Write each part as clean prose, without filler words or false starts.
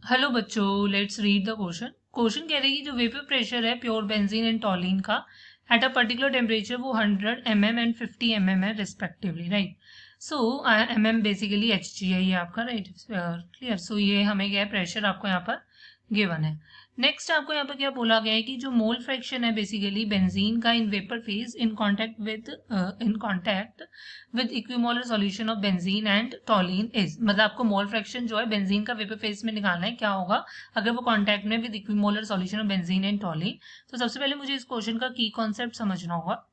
Hello बच्चों, let's read the question. Question कह रही है कि जो वेपर प्रेशर है प्योर बेंजीन एंड टॉलिन का एट अ पर्टिकुलर टेम्परेचर वो 100 mm एंड 50 mm है रिस्पेक्टिवली, राइट। सो mm बेसिकली Hg है ये आपका, राइट, क्लियर। सो ये हमें क्या है, प्रेशर आपको यहाँ पर गिवन है। नेक्स्ट आपको यहाँ पर क्या बोला गया है कि जो मोल फ्रैक्शन है बेसिकली बेंजीन का in vapour phase in contact with equimolar solution of benzene and टॉलिन is, मतलब आपको मोल फ्रैक्शन जो है बेंजीन का वेपर फेज में निकालना है, क्या होगा अगर वो कांटेक्ट में with equimolar solution of benzene and टॉलिन। तो सबसे पहले मुझे इस क्वेश्चन का की कॉन्सेप्ट समझना होगा।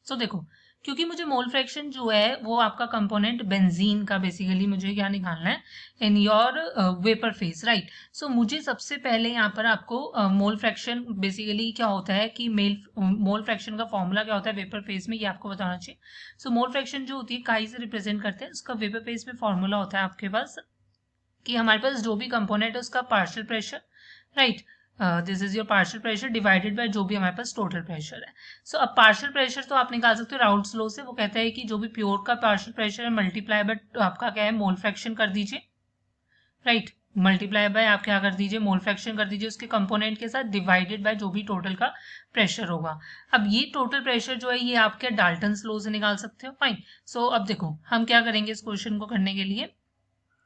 सो देखो, क्योंकि मुझे मोल फ्रैक्शन जो है वो आपका कंपोनेंट बेंजीन का बेसिकली मुझे क्या निकालना है in your vapour phase, right. So मुझे सबसे पहले यहाँ पर आपको मोल फ्रैक्शन बेसिकली क्या होता है कि मोल फ्रैक्शन का फॉर्मूला क्या होता है वेपर फेज में, ये आपको बताना चाहिए। सो मोल फ्रैक्शन जो होती है काई से रिप्रेजेंट करते हैं, उसका वेपर फेज में फॉर्मूला होता है आपके पास कि हमारे पास जो भी कंपोनेंट है उसका partial pressure, right, this is your partial pressure divided by जो भी हमारे पास टोटल प्रेशर है। सो अब पार्शियल प्रेशर तो आप निकाल सकते हो राउल्ट्स लॉ से। वो कहता है कि जो भी प्योर का पार्शियल प्रेशर है मल्टीप्लाई बाय आपका क्या है मोल फ्रैक्शन कर दीजिए, राइट। मल्टीप्लाई बाय आप क्या कर दीजिए, मोल फ्रैक्शन कर दीजिए उसके कंपोनेंट के साथ, डिवाइडेड बाय जो भी टोटल का प्रेशर होगा। अब ये टोटल प्रेशर जो है ये आप क्या डाल्टन्स लॉ से निकाल सकते हो, फाइन। सो अब देखो हम क्या करेंगे इस क्वेश्चन को करने के लिए।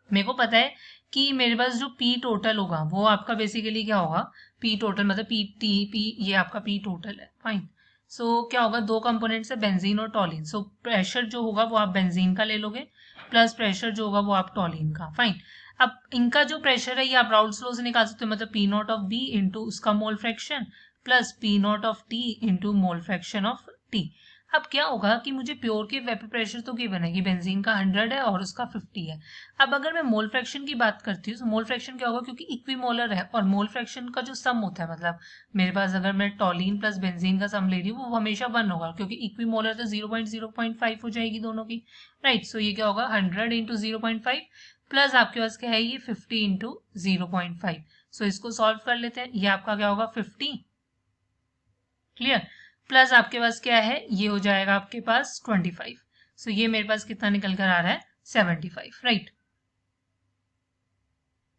मेरे को पता है कि मेरे पास जो पी टोटल होगा वो आपका बेसिकली क्या होगा, पी टोटल मतलब पी टी पी, ये आपका पी टोटल है, फाइन। सो क्या होगा, दो कंपोनेंट्स है बेंजीन और टॉलिन। सो प्रेशर जो होगा वो आप बेंजीन का ले लोगे प्लस प्रेशर जो होगा वो आप टॉलिन का, फाइन। अब इनका जो प्रेशर है ये आप राउल्ट्स लॉ से निकाल सकते हो, मतलब P naught of B into उसका mole fraction plus P naught of T into mole fraction of T. अब क्या होगा कि मुझे प्योर के वेपर प्रेशर तो गिवन है कि बेंजीन का 100 है और उसका 50 है। अब अगर मैं मोल फ्रैक्शन की बात करती हूँ तो मोल फ्रैक्शन क्या होगा, क्योंकि इक्विमोलर है और मोल फ्रैक्शन का जो सम होता है, मतलब मेरे पास अगर मैं टॉलिन प्लस बेंजीन का सम ले रही हूँ वो हमेशा 1 होगा, क्योंकि इक्विमोलर तो 0.05 हो जाएगी दोनों की, राइट। सो ये क्या होगा 100 इंटू 0.5 प्लस आपके पास क्या है ये 50 इंटू 0.5। सो इसको सॉल्व कर लेते हैं, ये आपका क्या होगा 50, क्लियर, प्लस आपके पास क्या है ये हो जाएगा आपके पास 25। सो ये मेरे पास कितना निकल कर आ रहा है 75, राइट,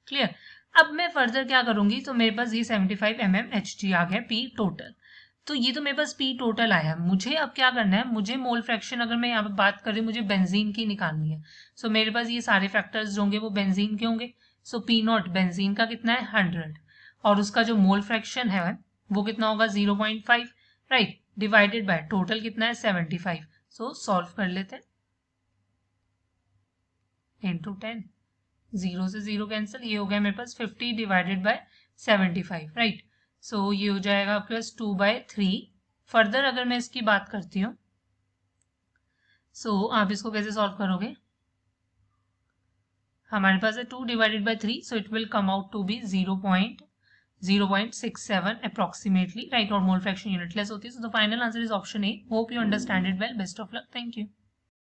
क्लियर। अब मैं फर्दर क्या करूंगी, तो मेरे पास ये 75 mm Hg आ गया पी टोटल। तो ये तो मेरे पास पी टोटल आया, मुझे अब क्या करना है, मुझे मोल फ्रैक्शन अगर मैं यहाँ पे बात कर रही हूँ मुझे बेंजीन की निकालनी है। सो मेरे पास ये सारे फैक्टर्स जो होंगे वो बेंजीन के होंगे। सो पी नॉट बेंजीन का कितना है 100 और उसका जो मोल फ्रैक्शन है वो कितना होगा 0.5, राइट, डिवाइडेड बाय टोटल कितना है 75। सो सॉल्व कर लेते हैं, इंटू 10, 0 से 0 कैंसिल, ये हो गया मेरे पास 50 डिवाइडेड बाय 75, राइट। सो ये हो जाएगा आपके पास 2/3। फर्दर अगर मैं इसकी बात करती हूँ आप इसको कैसे सॉल्व करोगे, हमारे पास है 2 divided by 3, so it will come out to be 0.67 approximately, right. और मोल फ्रैक्शन यूनिटलेस होती है। So the final answer is option A. Hope you understand it well. Best of luck, thank you.